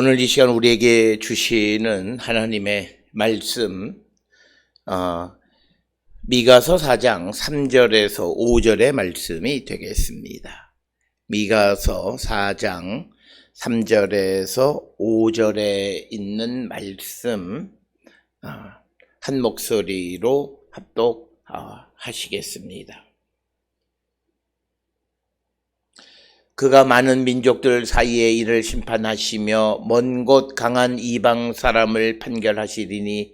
오늘 이 시간 우리에게 주시는 하나님의 말씀, 미가서 4장 3절에서 5절의 말씀이 되겠습니다. 미가서 4장 3절에서 5절에 있는 말씀, 한 목소리로 합독하시겠습니다. 그가 많은 민족들 사이에 이를 심판하시며 먼 곳 강한 이방 사람을 판결하시리니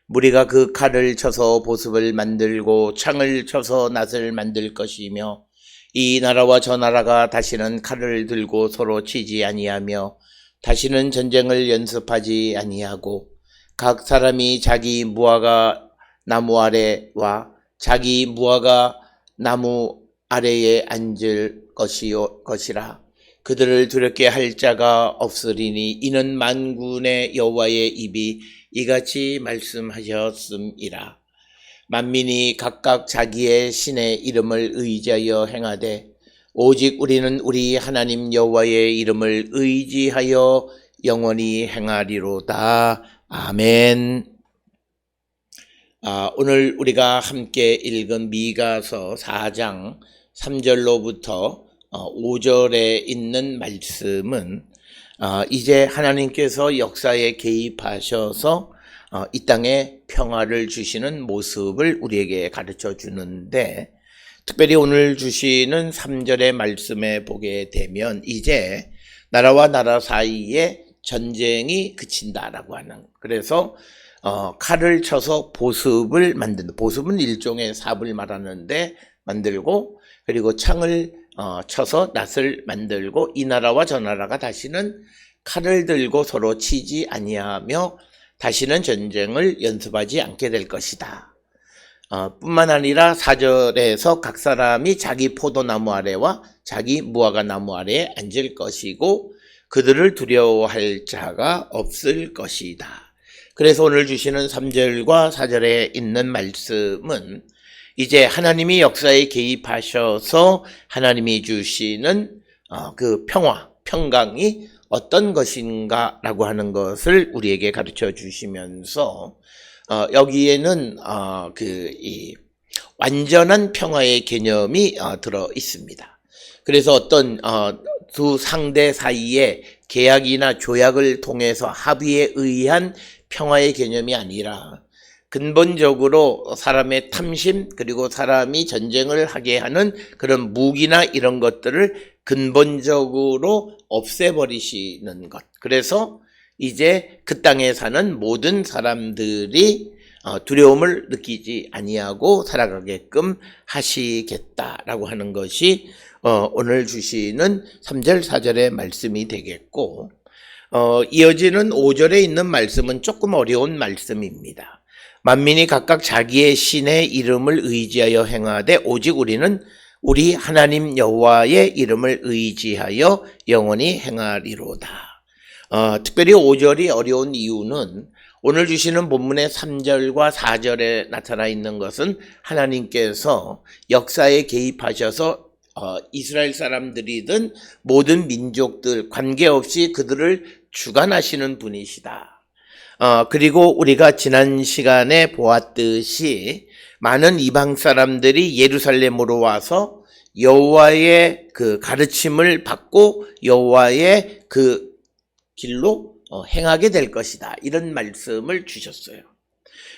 무리가 그 칼을 쳐서 보습을 만들고 창을 쳐서 낫을 만들 것이며 이 나라와 저 나라가 다시는 칼을 들고 서로 치지 아니하며 다시는 전쟁을 연습하지 아니하고 각 사람이 자기 무화과 나무 아래와 자기 무화과 나무 아래에 앉을 것이라. 그들을 두렵게 할 자가 없으리니 이는 만군의 여호와의 입이 이같이 말씀하셨음이라. 만민이 각각 자기의 신의 이름을 의지하여 행하되 오직 우리는 우리 하나님 여호와의 이름을 의지하여 영원히 행하리로다. 아멘. 오늘 우리가 함께 읽은 미가서 4장 3절로부터 5절에 있는 말씀은 이제 하나님께서 역사에 개입하셔서 이 땅에 평화를 주시는 모습을 우리에게 가르쳐 주는데, 특별히 오늘 주시는 3절의 말씀에 보게 되면 이제 나라와 나라 사이에 전쟁이 그친다라고 하는, 그래서 칼을 쳐서 보습을 만든다. 보습은 일종의 삽을 말하는데 만들고, 그리고 창을 쳐서 낫을 만들고 이 나라와 저 나라가 다시는 칼을 들고 서로 치지 아니하며 다시는 전쟁을 연습하지 않게 될 것이다. 뿐만 아니라 4절에서 각 사람이 자기 포도나무 아래와 자기 무화과 나무 아래에 앉을 것이고 그들을 두려워할 자가 없을 것이다. 그래서 오늘 주시는 3절과 4절에 있는 말씀은 이제 하나님이 역사에 개입하셔서 하나님이 주시는 그 평화, 평강이 어떤 것인가라고 하는 것을 우리에게 가르쳐 주시면서 여기에는 이 완전한 평화의 개념이 들어 있습니다. 그래서 어떤 두 상대 사이에 계약이나 조약을 통해서 합의에 의한 평화의 개념이 아니라 근본적으로 사람의 탐심, 그리고 사람이 전쟁을 하게 하는 그런 무기나 이런 것들을 근본적으로 없애버리시는 것. 그래서 이제 그 땅에 사는 모든 사람들이 두려움을 느끼지 아니하고 살아가게끔 하시겠다라고 하는 것이 오늘 주시는 3절, 4절의 말씀이 되겠고, 이어지는 5절에 있는 말씀은 조금 어려운 말씀입니다. 만민이 각각 자기의 신의 이름을 의지하여 행하되 오직 우리는 우리 하나님 여호와의 이름을 의지하여 영원히 행하리로다. 특별히 5절이 어려운 이유는 오늘 주시는 본문의 3절과 4절에 나타나 있는 것은 하나님께서 역사에 개입하셔서 이스라엘 사람들이든 모든 민족들 관계없이 그들을 주관하시는 분이시다. 그리고 우리가 지난 시간에 보았듯이 많은 이방 사람들이 예루살렘으로 와서 여호와의 그 가르침을 받고 여호와의 그 길로 행하게 될 것이다. 이런 말씀을 주셨어요.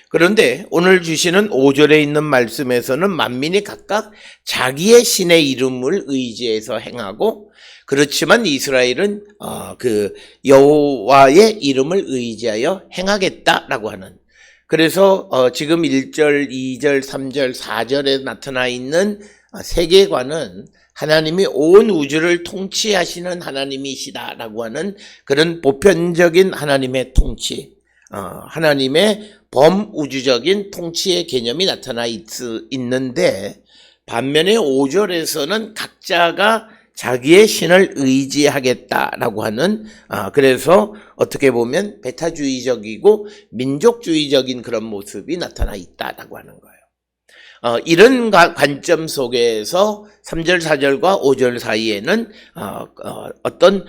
그런데 오늘 주시는 5절에 있는 말씀에서는 만민이 각각 자기의 신의 이름을 의지해서 행하고, 그렇지만 이스라엘은 그 여호와의 이름을 의지하여 행하겠다라고 하는, 그래서 지금 1절, 2절, 3절, 4절에 나타나 있는 세계관은 하나님이 온 우주를 통치하시는 하나님이시다라고 하는 그런 보편적인 하나님의 통치, 하나님의 범우주적인 통치의 개념이 나타나 있는데, 반면에 5절에서는 각자가 자기의 신을 의지하겠다라고 하는, 그래서 어떻게 보면 배타주의적이고 민족주의적인 그런 모습이 나타나 있다라고 하는 거예요. 이런 관점 속에서 3절, 4절과 5절 사이에는 어떤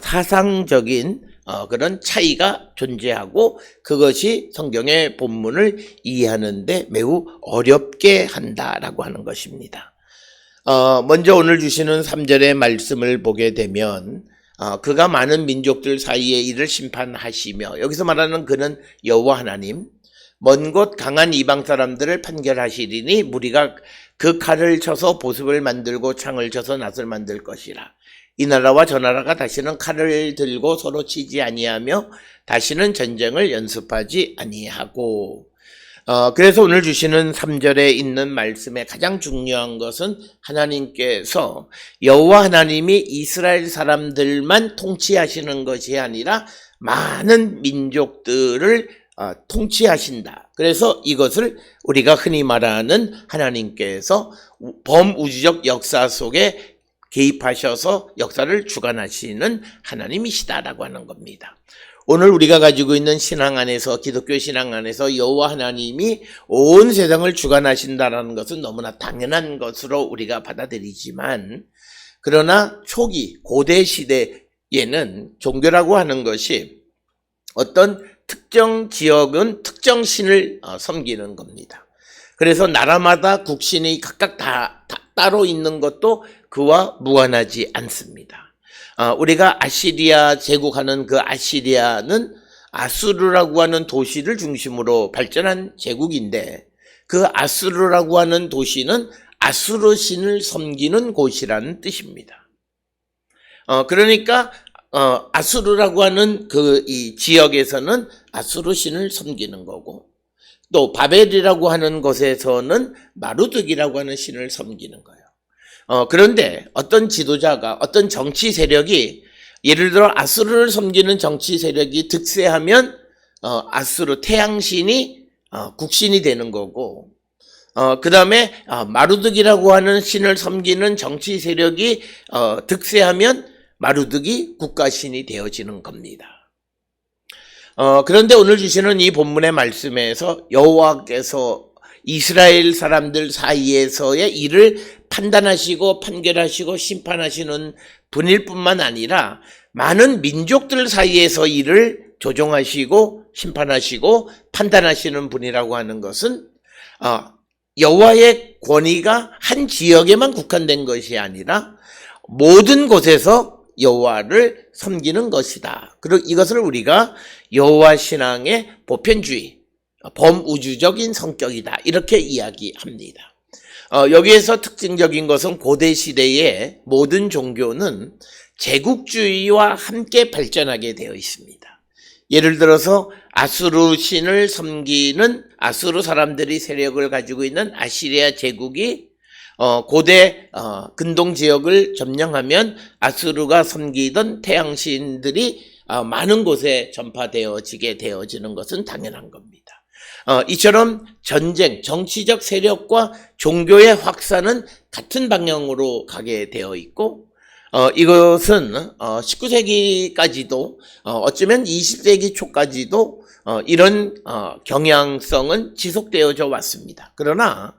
사상적인 그런 차이가 존재하고 그것이 성경의 본문을 이해하는데 매우 어렵게 한다라고 하는 것입니다. 먼저 오늘 주시는 3절의 말씀을 보게 되면 그가 많은 민족들 사이에 이를 심판하시며, 여기서 말하는 그는 여호와 하나님, 먼 곳 강한 이방 사람들을 판결하시리니 무리가 그 칼을 쳐서 보습을 만들고 창을 쳐서 낫을 만들 것이라. 이 나라와 저 나라가 다시는 칼을 들고 서로 치지 아니하며 다시는 전쟁을 연습하지 아니하고. 그래서 오늘 주시는 3절에 있는 말씀의 가장 중요한 것은 하나님께서 여호와 하나님이 이스라엘 사람들만 통치하시는 것이 아니라 많은 민족들을 통치하신다. 그래서 이것을 우리가 흔히 말하는 하나님께서 범우주적 역사 속에 개입하셔서 역사를 주관하시는 하나님이시다라고 하는 겁니다. 오늘 우리가 가지고 있는 신앙 안에서, 기독교 신앙 안에서 여호와 하나님이 온 세상을 주관하신다라는 것은 너무나 당연한 것으로 우리가 받아들이지만, 그러나 초기 고대 시대에는 종교라고 하는 것이 어떤 특정 지역은 특정 신을 섬기는 겁니다. 그래서 나라마다 국신이 각각 다 따로 있는 것도 그와 무관하지 않습니다. 우리가 아시리아 제국하는 그 아시리아는 아수르라고 하는 도시를 중심으로 발전한 제국인데, 그 아수르라고 하는 도시는 아수르 신을 섬기는 곳이라는 뜻입니다. 그러니까 아수르라고 하는 이 지역에서는 아수르 신을 섬기는 거고, 또 바벨이라고 하는 곳에서는 마루드기라고 하는 신을 섬기는 거예요. 그런데 어떤 지도자가, 어떤 정치 세력이, 예를 들어 아수르를 섬기는 정치 세력이 득세하면 아수르 태양신이 국신이 되는 거고, 그 다음에 마루드기라고 하는 신을 섬기는 정치 세력이 득세하면 마루드기 국가신이 되어지는 겁니다. 그런데 오늘 주시는 이 본문의 말씀에서 여호와께서 이스라엘 사람들 사이에서의 일을 판단하시고 판결하시고 심판하시는 분일 뿐만 아니라 많은 민족들 사이에서 일을 조종하시고 심판하시고 판단하시는 분이라고 하는 것은 여호와의 권위가 한 지역에만 국한된 것이 아니라 모든 곳에서 여호와를 섬기는 것이다. 그리고 이것을 우리가 여호와 신앙의 보편주의, 범우주적인 성격이다, 이렇게 이야기합니다. 여기에서 특징적인 것은 고대 시대의 모든 종교는 제국주의와 함께 발전하게 되어 있습니다. 예를 들어서 아수르 신을 섬기는 아수르 사람들이 세력을 가지고 있는 아시리아 제국이 고대 근동 지역을 점령하면 아수르가 섬기던 태양신들이 많은 곳에 전파되어지게 되어지는 것은 당연한 겁니다. 이처럼 전쟁, 정치적 세력과 종교의 확산은 같은 방향으로 가게 되어 있고, 이것은 19세기까지도 어쩌면 20세기 초까지도 이런 경향성은 지속되어져 왔습니다. 그러나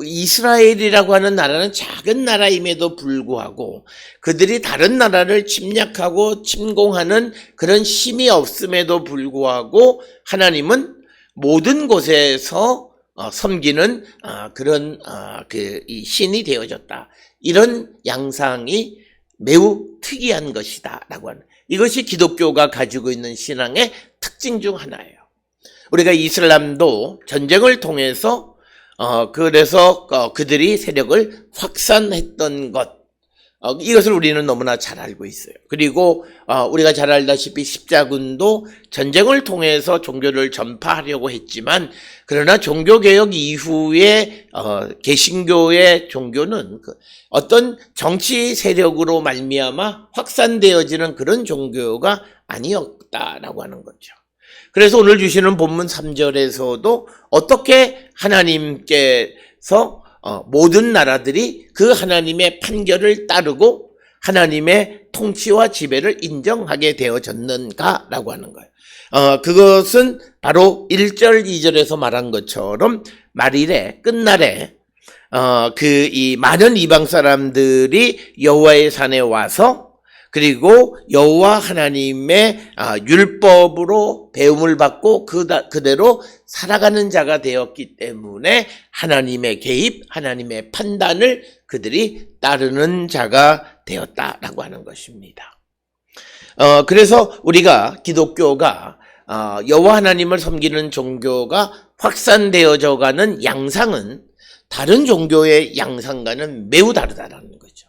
이스라엘이라고 하는 나라는 작은 나라임에도 불구하고 그들이 다른 나라를 침략하고 침공하는 그런 힘이 없음에도 불구하고 하나님은 모든 곳에서 섬기는 그런 이 신이 되어졌다. 이런 양상이 매우 특이한 것이다라고 하는, 이것이 기독교가 가지고 있는 신앙의 특징 중 하나예요. 우리가 이슬람도 전쟁을 통해서 그래서 그들이 세력을 확산했던 것, 이것을 우리는 너무나 잘 알고 있어요. 그리고 우리가 잘 알다시피 십자군도 전쟁을 통해서 종교를 전파하려고 했지만, 그러나 종교개혁 이후에 개신교의 종교는 어떤 정치 세력으로 말미암아 확산되어지는 그런 종교가 아니었다라고 하는 거죠. 그래서 오늘 주시는 본문 3절에서도 어떻게 하나님께서 모든 나라들이 그 하나님의 판결을 따르고 하나님의 통치와 지배를 인정하게 되어졌는가라고 하는 거예요. 그것은 바로 1절, 2절에서 말한 것처럼 말일에, 끝날에 이 많은 이방 사람들이 여호와의 산에 와서 그리고 여호와 하나님의 율법으로 배움을 받고 그대로 살아가는 자가 되었기 때문에 하나님의 개입, 하나님의 판단을 그들이 따르는 자가 되었다라고 하는 것입니다. 그래서 우리가 기독교가 여호와 하나님을 섬기는 종교가 확산되어져 가는 양상은 다른 종교의 양상과는 매우 다르다라는 거죠.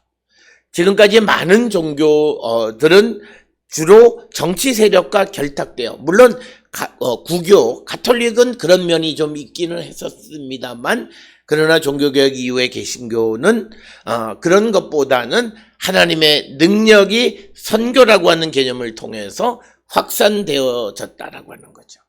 지금까지 많은 종교들은 주로 정치 세력과 결탁되어, 물론 구교, 가톨릭은 그런 면이 좀 있기는 했었습니다만, 그러나 종교개혁 이후의 개신교는 그런 것보다는 하나님의 능력이 선교라고 하는 개념을 통해서 확산되어졌다라고 하는 거죠.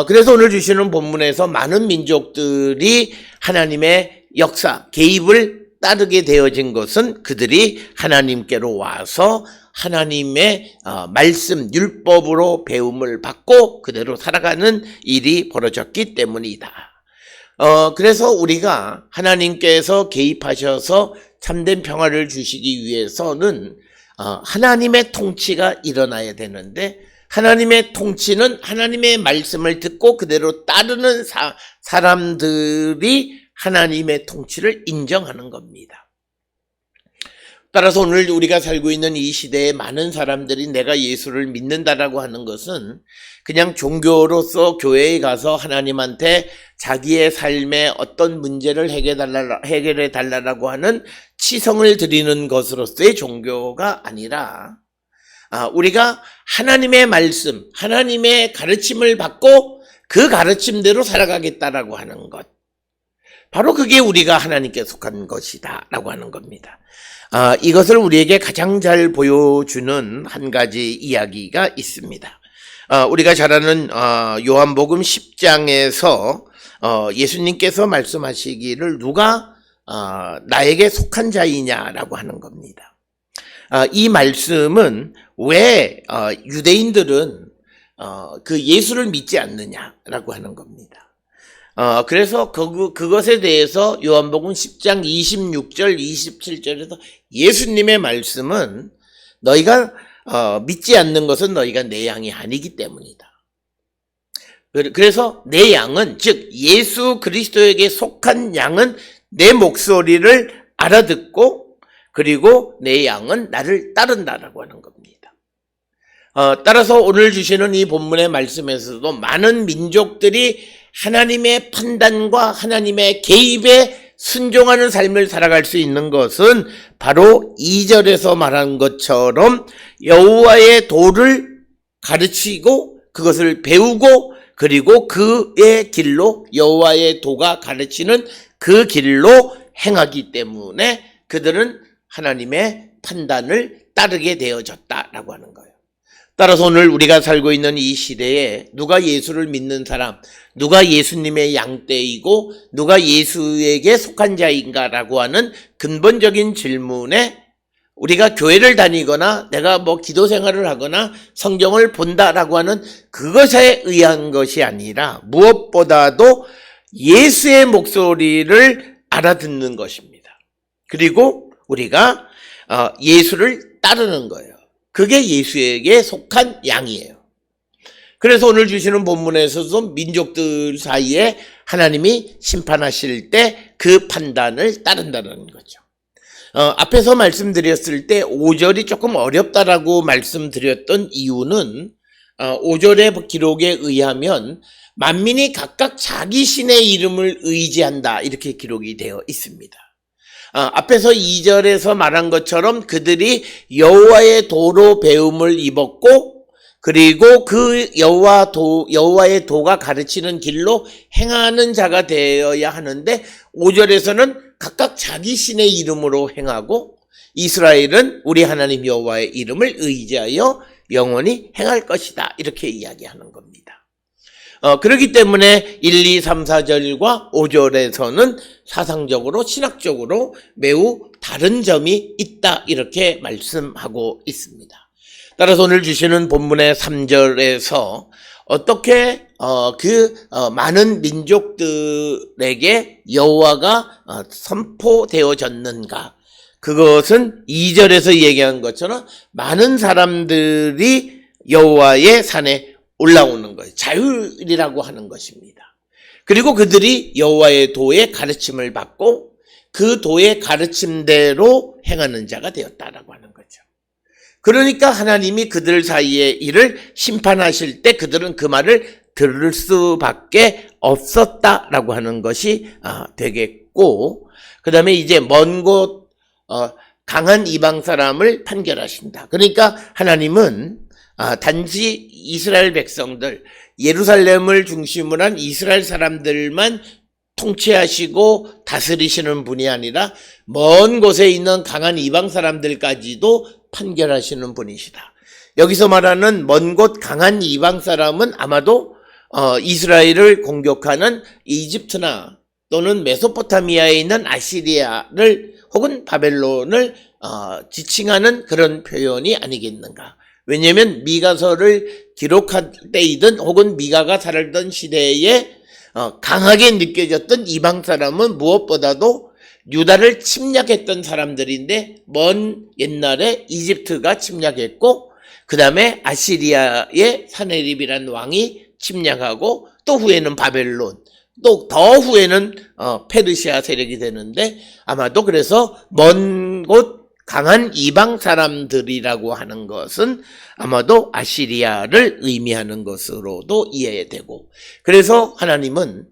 그래서 오늘 주시는 본문에서 많은 민족들이 하나님의 역사, 개입을 따르게 되어진 것은 그들이 하나님께로 와서 하나님의 말씀, 율법으로 배움을 받고 그대로 살아가는 일이 벌어졌기 때문이다. 그래서 우리가 하나님께서 개입하셔서 참된 평화를 주시기 위해서는 하나님의 통치가 일어나야 되는데, 하나님의 통치는 하나님의 말씀을 듣고 그대로 따르는 사람들이 하나님의 통치를 인정하는 겁니다. 따라서 오늘 우리가 살고 있는 이 시대에 많은 사람들이 내가 예수를 믿는다라고 하는 것은 그냥 종교로서 교회에 가서 하나님한테 자기의 삶의 어떤 문제를 해결해 달라고 하는 치성을 드리는 것으로서의 종교가 아니라, 우리가 하나님의 말씀, 하나님의 가르침을 받고 그 가르침대로 살아가겠다라고 하는 것, 바로 그게 우리가 하나님께 속한 것이다 라고 하는 겁니다. 이것을 우리에게 가장 잘 보여주는 한 가지 이야기가 있습니다. 우리가 잘 아는 요한복음 10장에서 예수님께서 말씀하시기를 누가 나에게 속한 자이냐라고 하는 겁니다. 이 말씀은 왜 유대인들은 그 예수를 믿지 않느냐라고 하는 겁니다. 그래서 그것에 대해서 요한복음 10장 26절, 27절에서 예수님의 말씀은 너희가 믿지 않는 것은 너희가 내 양이 아니기 때문이다. 그래서 내 양은, 즉 예수 그리스도에게 속한 양은 내 목소리를 알아듣고 그리고 내 양은 나를 따른다라고 하는 겁니다. 따라서 오늘 주시는 이 본문의 말씀에서도 많은 민족들이 하나님의 판단과 하나님의 개입에 순종하는 삶을 살아갈 수 있는 것은 바로 2절에서 말한 것처럼 여호와의 도를 가르치고 그것을 배우고 그리고 그의 길로, 여호와의 도가 가르치는 그 길로 행하기 때문에 그들은 하나님의 판단을 따르게 되어졌다라고 하는 거예요. 따라서 오늘 우리가 살고 있는 이 시대에 누가 예수를 믿는 사람, 누가 예수님의 양떼이고 누가 예수에게 속한 자인가라고 하는 근본적인 질문에 우리가 교회를 다니거나 내가 기도 생활을 하거나 성경을 본다라고 하는 그것에 의한 것이 아니라 무엇보다도 예수의 목소리를 알아듣는 것입니다. 그리고 우리가 예수를 따르는 거예요. 그게 예수에게 속한 양이에요. 그래서 오늘 주시는 본문에서도 민족들 사이에 하나님이 심판하실 때 그 판단을 따른다는 거죠. 앞에서 말씀드렸을 때 5절이 조금 어렵다라고 말씀드렸던 이유는 5절의 기록에 의하면 만민이 각각 자기 신의 이름을 의지한다 이렇게 기록이 되어 있습니다. 앞에서 2절에서 말한 것처럼 그들이 여호와의 도로 배움을 입었고 그리고 그 여호와의 도가 가르치는 길로 행하는 자가 되어야 하는데 5절에서는 각각 자기 신의 이름으로 행하고 이스라엘은 우리 하나님 여호와의 이름을 의지하여 영원히 행할 것이다 이렇게 이야기하는 겁니다. 그렇기 때문에 1, 2, 3, 4절과 5절에서는 사상적으로 신학적으로 매우 다른 점이 있다 이렇게 말씀하고 있습니다. 따라서 오늘 주시는 본문의 3절에서 어떻게 많은 민족들에게 여호와가 선포되어졌는가, 그것은 2절에서 얘기한 것처럼 많은 사람들이 여호와의 산에 올라오는 거예요. 자율이라고 하는 것입니다. 그리고 그들이 여호와의 도의 가르침을 받고 그 도의 가르침대로 행하는 자가 되었다라고 하는 거죠. 그러니까 하나님이 그들 사이의 일을 심판하실 때 그들은 그 말을 들을 수밖에 없었다라고 하는 것이 되겠고, 그 다음에 이제 먼 곳 강한 이방 사람을 판결하신다. 그러니까 하나님은 단지 이스라엘 백성들, 예루살렘을 중심으로 한 이스라엘 사람들만 통치하시고 다스리시는 분이 아니라 먼 곳에 있는 강한 이방 사람들까지도 판결하시는 분이시다. 여기서 말하는 먼 곳 강한 이방 사람은 아마도 이스라엘을 공격하는 이집트나 또는 메소포타미아에 있는 아시리아를 혹은 바벨론을 지칭하는 그런 표현이 아니겠는가. 왜냐하면 미가서를 기록할 때이든 혹은 미가가 살던 시대에 강하게 느껴졌던 이방 사람은 무엇보다도 유다를 침략했던 사람들인데, 먼 옛날에 이집트가 침략했고 그 다음에 아시리아의 사네립이라는 왕이 침략하고 또 후에는 바벨론, 또 더 후에는 페르시아 세력이 되는데, 아마도 그래서 먼 곳 강한 이방 사람들이라고 하는 것은 아마도 아시리아를 의미하는 것으로도 이해되고, 그래서 하나님은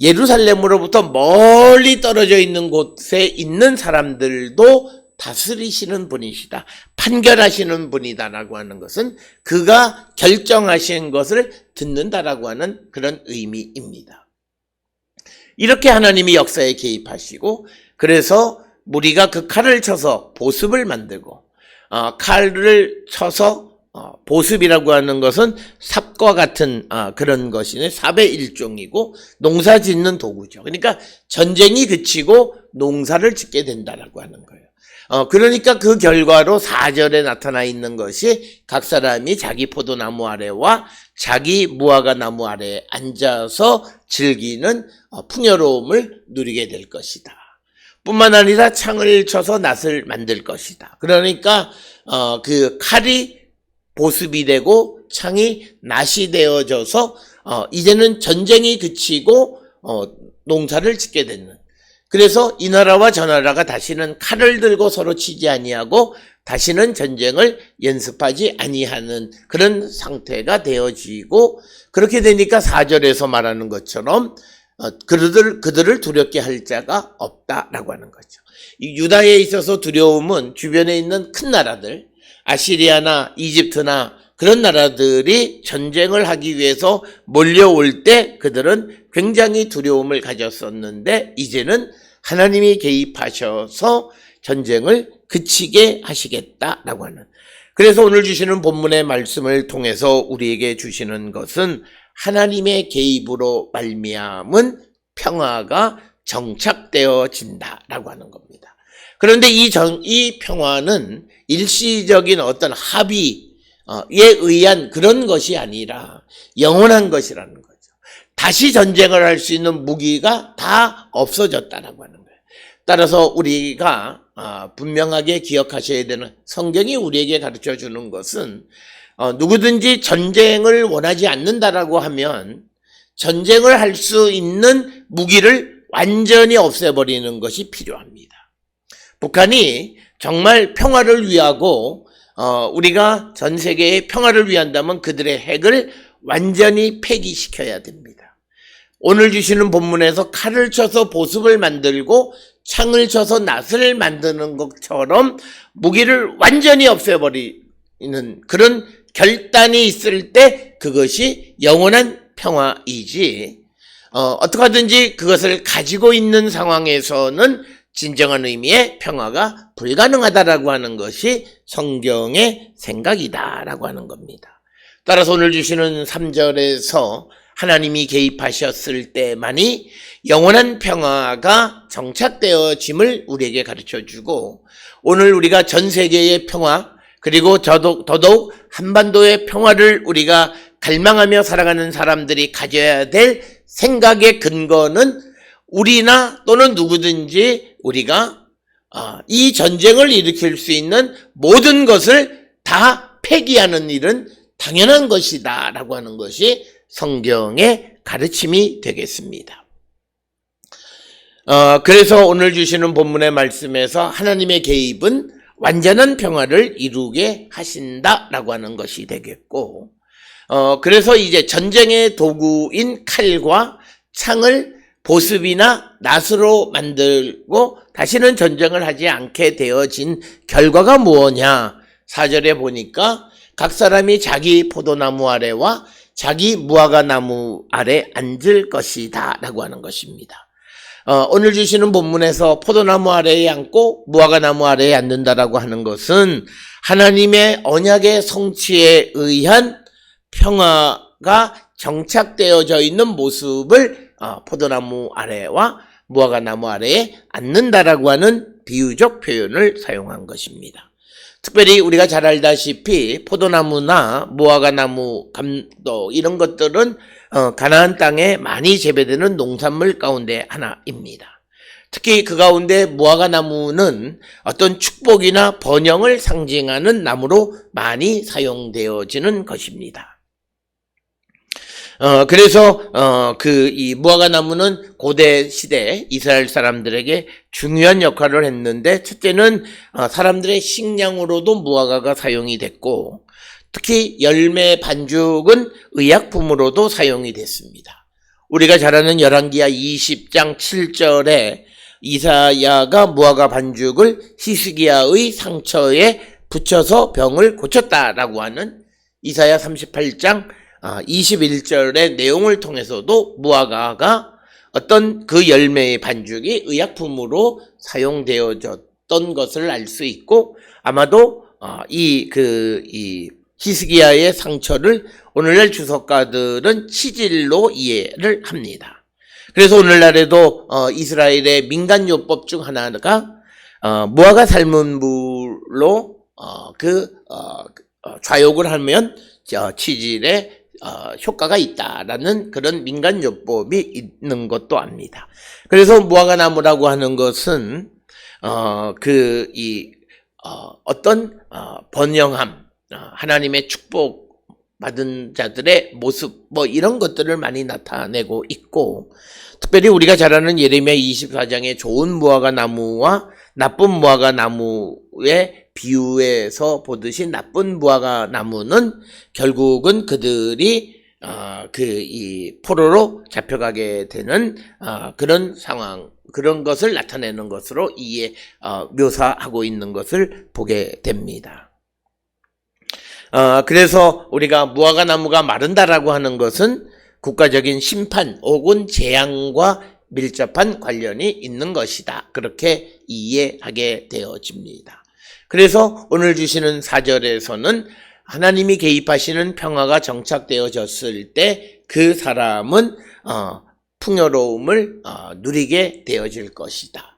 예루살렘으로부터 멀리 떨어져 있는 곳에 있는 사람들도 다스리시는 분이시다, 판결하시는 분이다라고 하는 것은 그가 결정하신 것을 듣는다라고 하는 그런 의미입니다. 이렇게 하나님이 역사에 개입하시고, 그래서 무리가 그 칼을 쳐서 보습을 만들고, 칼을 쳐서 보습이라고 하는 것은 삽과 같은 그런 것이네. 삽의 일종이고 농사 짓는 도구죠. 그러니까 전쟁이 그치고 농사를 짓게 된다라고 하는 거예요. 그러니까 그 결과로 4절에 나타나 있는 것이 각 사람이 자기 포도나무 아래와 자기 무화과 나무 아래에 앉아서 즐기는 풍요로움을 누리게 될 것이다. 뿐만 아니라 창을 쳐서 낫을 만들 것이다. 그러니까 그 칼이 보습이 되고 창이 낫이 되어져서 이제는 전쟁이 그치고 농사를 짓게 되는, 그래서 이 나라와 저 나라가 다시는 칼을 들고 서로 치지 아니하고 다시는 전쟁을 연습하지 아니하는 그런 상태가 되어지고, 그렇게 되니까 4절에서 말하는 것처럼 그들을 두렵게 할 자가 없다라고 하는 거죠. 이 유다에 있어서 두려움은 주변에 있는 큰 나라들, 아시리아나 이집트나 그런 나라들이 전쟁을 하기 위해서 몰려올 때 그들은 굉장히 두려움을 가졌었는데, 이제는 하나님이 개입하셔서 전쟁을 그치게 하시겠다라고 하는, 그래서 오늘 주시는 본문의 말씀을 통해서 우리에게 주시는 것은 하나님의 개입으로 말미암은 평화가 정착되어진다라고 하는 겁니다. 그런데 이 평화는 일시적인 어떤 합의에 의한 그런 것이 아니라 영원한 것이라는 거죠. 다시 전쟁을 할 수 있는 무기가 다 없어졌다라고 하는 거예요. 따라서 우리가 분명하게 기억하셔야 되는, 성경이 우리에게 가르쳐 주는 것은 누구든지 전쟁을 원하지 않는다라고 하면 전쟁을 할 수 있는 무기를 완전히 없애버리는 것이 필요합니다. 북한이 정말 평화를 위하고 우리가 전 세계의 평화를 위한다면 그들의 핵을 완전히 폐기시켜야 됩니다. 오늘 주시는 본문에서 칼을 쳐서 보습을 만들고 창을 쳐서 낫을 만드는 것처럼 무기를 완전히 없애버리는 그런 결단이 있을 때 그것이 영원한 평화이지, 어떻게 하든지 그것을 가지고 있는 상황에서는 진정한 의미의 평화가 불가능하다라고 하는 것이 성경의 생각이다라고 하는 겁니다. 따라서 오늘 주시는 3절에서 하나님이 개입하셨을 때만이 영원한 평화가 정착되어짐을 우리에게 가르쳐주고, 오늘 우리가 전 세계의 평화, 그리고 더더욱 한반도의 평화를 우리가 갈망하며 살아가는 사람들이 가져야 될 생각의 근거는 우리나 또는 누구든지 우리가 이 전쟁을 일으킬 수 있는 모든 것을 다 폐기하는 일은 당연한 것이다 라고 하는 것이 성경의 가르침이 되겠습니다. 그래서 오늘 주시는 본문의 말씀에서 하나님의 개입은 완전한 평화를 이루게 하신다라고 하는 것이 되겠고, 그래서 이제 전쟁의 도구인 칼과 창을 보습이나 낫으로 만들고 다시는 전쟁을 하지 않게 되어진 결과가 무엇냐? 4절에 보니까 각 사람이 자기 포도나무 아래와 자기 무화과 나무 아래 앉을 것이다 라고 하는 것입니다. 오늘 주시는 본문에서 포도나무 아래에 앉고 무화과 나무 아래에 앉는다라고 하는 것은 하나님의 언약의 성취에 의한 평화가 정착되어져 있는 모습을 포도나무 아래와 무화과 나무 아래에 앉는다라고 하는 비유적 표현을 사용한 것입니다. 특별히 우리가 잘 알다시피 포도나무나 무화과 나무, 감도 이런 것들은 가나안 땅에 많이 재배되는 농산물 가운데 하나입니다. 특히 그 가운데 무화과 나무는 어떤 축복이나 번영을 상징하는 나무로 많이 사용되어지는 것입니다. 그래서 이 무화과 나무는 고대 시대 이스라엘 사람들에게 중요한 역할을 했는데, 첫째는 사람들의 식량으로도 무화과가 사용이 됐고, 특히 열매 반죽은 의약품으로도 사용이 됐습니다. 우리가 잘 아는 열왕기하 20장 7절에 이사야가 무화과 반죽을 히스기야의 상처에 붙여서 병을 고쳤다라고 하는 이사야 38장 21절의 내용을 통해서도 무화과가 어떤 그 열매의 반죽이 의약품으로 사용되어졌던 것을 알 수 있고, 아마도 이 히스기야의 상처를 오늘날 주석가들은 치질로 이해를 합니다. 그래서 오늘날에도 이스라엘의 민간요법 중 하나가 무화과 삶은 물로 좌욕을 하면 치질에 효과가 있다라는 그런 민간요법이 있는 것도 압니다. 그래서 무화과 나무라고 하는 것은 어떤 번영함, 하나님의 축복 받은 자들의 모습 이런 것들을 많이 나타내고 있고, 특별히 우리가 잘 아는 예레미야 24장의 좋은 무화과 나무와 나쁜 무화과 나무의 비유에서 보듯이 나쁜 무화과 나무는 결국은 그들이 이 포로로 잡혀가게 되는 그런 상황, 그런 것을 나타내는 것으로 묘사하고 있는 것을 보게 됩니다. 그래서 우리가 무화과 나무가 마른다라고 하는 것은 국가적인 심판 혹은 재앙과 밀접한 관련이 있는 것이다, 그렇게 이해하게 되어집니다. 그래서 오늘 주시는 4절에서는 하나님이 개입하시는 평화가 정착되어졌을 때 그 사람은 풍요로움을 누리게 되어질 것이다.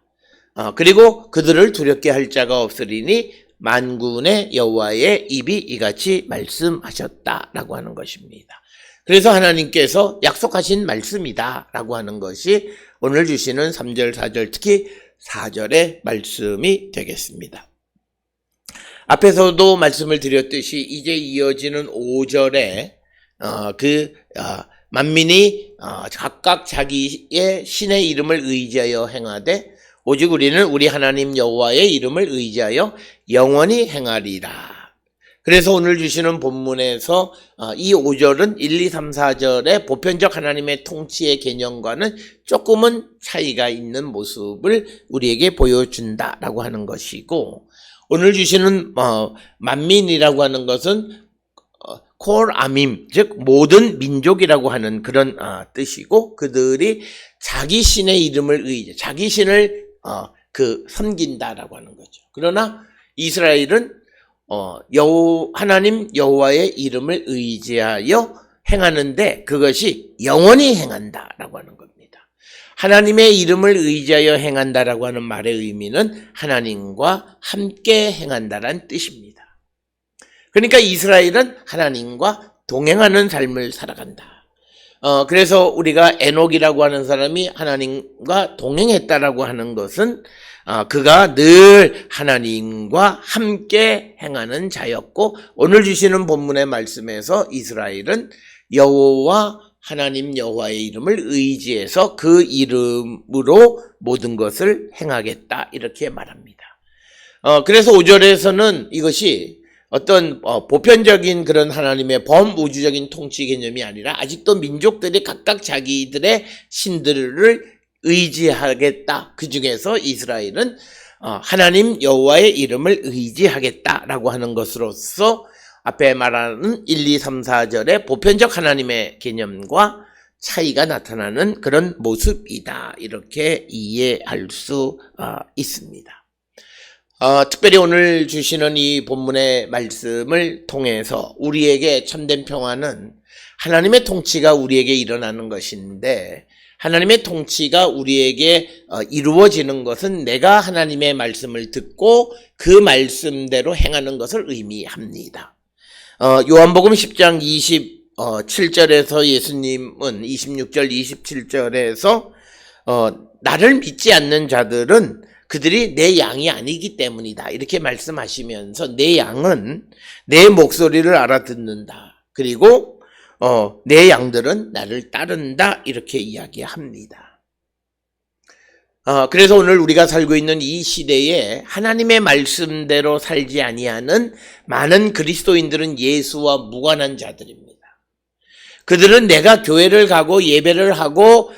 그리고 그들을 두렵게 할 자가 없으리니 만군의 여호와의 입이 이같이 말씀하셨다라고 하는 것입니다. 그래서 하나님께서 약속하신 말씀이다 라고 하는 것이 오늘 주시는 3절, 4절, 특히 4절의 말씀이 되겠습니다. 앞에서도 말씀을 드렸듯이 이제 이어지는 5절에 만민이 각각 자기의 신의 이름을 의지하여 행하되 오직 우리는 우리 하나님 여호와의 이름을 의지하여 영원히 행하리라. 그래서 오늘 주시는 본문에서 이 5절은 1, 2, 3, 4절의 보편적 하나님의 통치의 개념과는 조금은 차이가 있는 모습을 우리에게 보여준다라고 하는 것이고, 오늘 주시는 만민이라고 하는 것은 콜 아밈, 즉 모든 민족이라고 하는 그런 뜻이고, 그들이 자기 신의 이름을 자기 신을 섬긴다라고 하는 거죠. 그러나 이스라엘은 하나님 여호와의 이름을 의지하여 행하는데 그것이 영원히 행한다라고 하는 겁니다. 하나님의 이름을 의지하여 행한다라고 하는 말의 의미는 하나님과 함께 행한다라는 뜻입니다. 그러니까 이스라엘은 하나님과 동행하는 삶을 살아간다. 그래서 우리가 에녹이라고 하는 사람이 하나님과 동행했다라고 하는 것은 그가 늘 하나님과 함께 행하는 자였고, 오늘 주시는 본문의 말씀에서 이스라엘은 여호와 하나님 여호와의 이름을 의지해서 그 이름으로 모든 것을 행하겠다 이렇게 말합니다. 그래서 5절에서는 이것이 어떤 보편적인 그런 하나님의 범우주적인 통치 개념이 아니라 아직도 민족들이 각각 자기들의 신들을 의지하겠다. 그 중에서 이스라엘은 하나님 여호와의 이름을 의지하겠다라고 하는 것으로서 앞에 말하는 1, 2, 3, 4절의 보편적 하나님의 개념과 차이가 나타나는 그런 모습이다. 이렇게 이해할 수 있습니다. 특별히 오늘 주시는 이 본문의 말씀을 통해서 우리에게 참된 평화는 하나님의 통치가 우리에게 일어나는 것인데, 하나님의 통치가 우리에게 이루어지는 것은 내가 하나님의 말씀을 듣고 그 말씀대로 행하는 것을 의미합니다. 요한복음 10장 27절에서 예수님은 26절 27절에서 나를 믿지 않는 자들은 그들이 내 양이 아니기 때문이다 이렇게 말씀하시면서, 내 양은 내 목소리를 알아듣는다, 그리고 내 양들은 나를 따른다 이렇게 이야기합니다. 그래서 오늘 우리가 살고 있는 이 시대에 하나님의 말씀대로 살지 아니하는 많은 그리스도인들은 예수와 무관한 자들입니다. 그들은 내가 교회를 가고 예배를 하고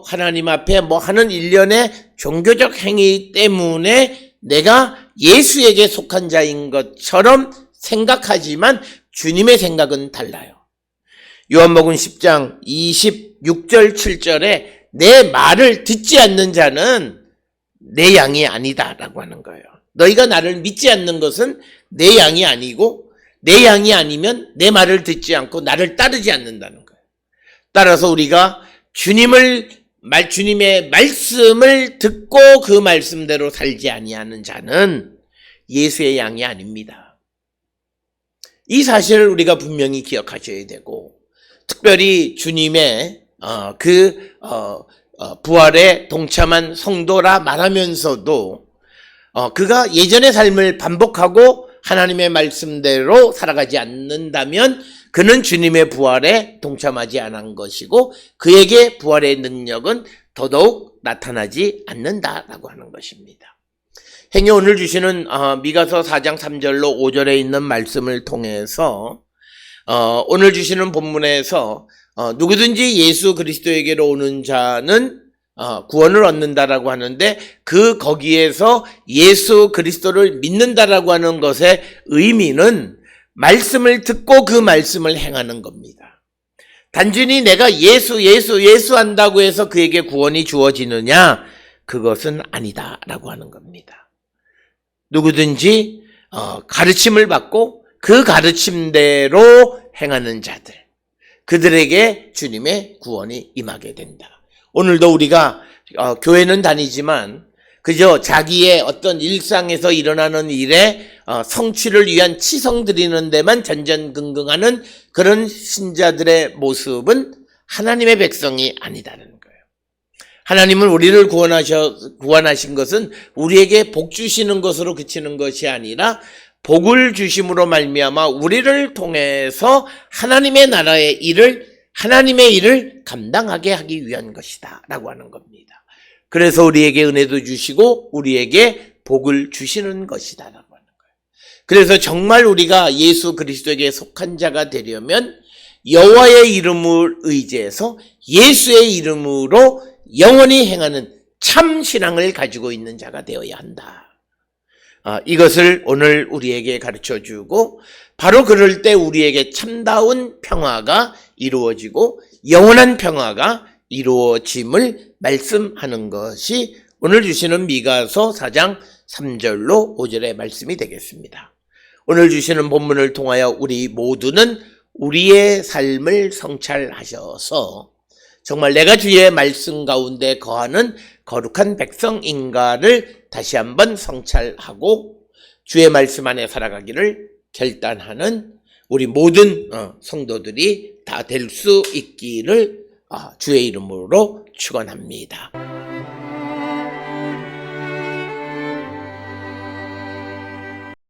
하나님 앞에 하는 일련의 종교적 행위 때문에 내가 예수에게 속한 자인 것처럼 생각하지만 주님의 생각은 달라요. 요한복음 10장 26절 7절에 내 말을 듣지 않는 자는 내 양이 아니다라고 하는 거예요. 너희가 나를 믿지 않는 것은 내 양이 아니고, 내 양이 아니면 내 말을 듣지 않고 나를 따르지 않는다는 거예요. 따라서 우리가 주님의 말씀을 듣고 그 말씀대로 살지 아니하는 자는 예수의 양이 아닙니다. 이 사실을 우리가 분명히 기억하셔야 되고, 특별히 주님의 부활에 동참한 성도라 말하면서도 그가 예전의 삶을 반복하고 하나님의 말씀대로 살아가지 않는다면 그는 주님의 부활에 동참하지 않은 것이고, 그에게 부활의 능력은 더더욱 나타나지 않는다라고 하는 것입니다. 행여 오늘 주시는 미가서 4장 3절로 5절에 있는 말씀을 통해서 오늘 주시는 본문에서 누구든지 예수 그리스도에게로 오는 자는 구원을 얻는다라고 하는데, 거기에서 예수 그리스도를 믿는다라고 하는 것의 의미는 말씀을 듣고 그 말씀을 행하는 겁니다. 단순히 내가 예수 한다고 해서 그에게 구원이 주어지느냐? 그것은 아니다라고 하는 겁니다. 누구든지 가르침을 받고 그 가르침대로 행하는 자들, 그들에게 주님의 구원이 임하게 된다. 오늘도 우리가 교회는 다니지만 그저 자기의 어떤 일상에서 일어나는 일에 성취를 위한 치성 드리는 데만 전전긍긍하는 그런 신자들의 모습은 하나님의 백성이 아니다는 거예요. 하나님은 우리를 구원하신 것은 우리에게 복 주시는 것으로 그치는 것이 아니라 복을 주심으로 말미암아 우리를 통해서 하나님의 나라의 일을, 하나님의 일을 감당하게 하기 위한 것이다 라고 하는 겁니다. 그래서 우리에게 은혜도 주시고 우리에게 복을 주시는 것이다 라고 하는 거예요. 그래서 정말 우리가 예수 그리스도에게 속한 자가 되려면 여호와의 이름을 의지해서 예수의 이름으로 영원히 행하는 참 신앙을 가지고 있는 자가 되어야 한다. 이것을 오늘 우리에게 가르쳐주고, 바로 그럴 때 우리에게 참다운 평화가 이루어지고 영원한 평화가 이루어짐을 말씀하는 것이 오늘 주시는 미가서 4장 3절로 5절의 말씀이 되겠습니다. 오늘 주시는 본문을 통하여 우리 모두는 우리의 삶을 성찰하셔서 정말 내가 주의 말씀 가운데 거하는 거룩한 백성인가를 다시 한번 성찰하고 주의 말씀 안에 살아가기를 결단하는 우리 모든 성도들이 다 될 수 있기를 주의 이름으로 축원합니다.